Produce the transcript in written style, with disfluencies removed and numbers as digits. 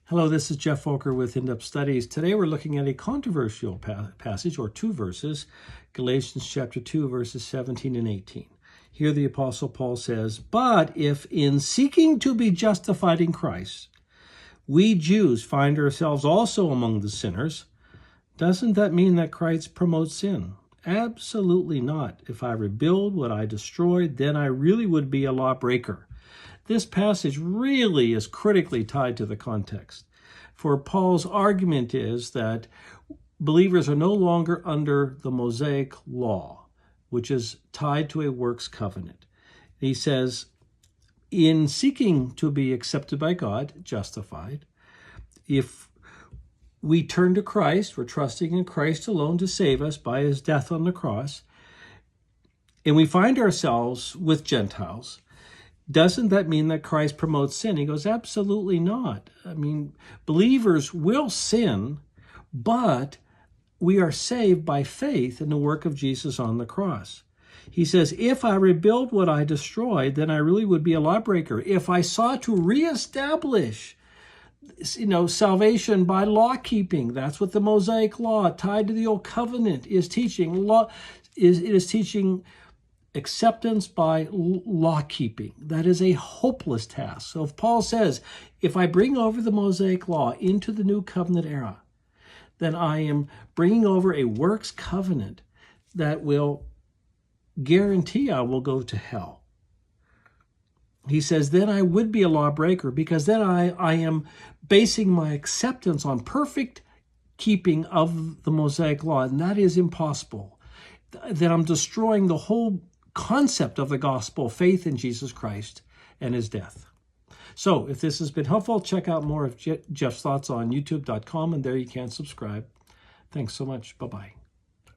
Hello, this is Geoff Volker with In-Depth Studies. Today we're looking at a controversial passage, or two verses, Galatians chapter 2, verses 17 and 18. Here the Apostle Paul says, "But if in seeking to be justified in Christ, we Jews find ourselves also among the sinners, doesn't that mean that Christ promotes sin? Absolutely not. If I rebuild what I destroyed, then I really would be a lawbreaker." This passage really is critically tied to the context. For Paul's argument is that believers are no longer under the Mosaic law, which is tied to a works covenant. He says, in seeking to be accepted by God, justified, if we turn to Christ, we're trusting in Christ alone to save us by his death on the cross, and we find ourselves with Gentiles, doesn't that mean that Christ promotes sin? He goes, absolutely not. I mean, believers will sin, but we are saved by faith in the work of Jesus on the cross. He says, if I rebuild what I destroyed, then I really would be a lawbreaker. If I sought to reestablish, salvation by law keeping, that's what the Mosaic law tied to the old covenant is teaching. It is teaching acceptance by law keeping. That is a hopeless task. So if Paul says, if I bring over the Mosaic law into the new covenant era, then I am bringing over a works covenant that will guarantee I will go to hell. He says, then I would be a lawbreaker, because then I am basing my acceptance on perfect keeping of the Mosaic law, and that is impossible. Then I'm destroying the whole concept of the gospel, faith in Jesus Christ and his death. So if this has been helpful, check out more of Geoff's thoughts on youtube.com, and there you can subscribe. Thanks so much. Bye-bye.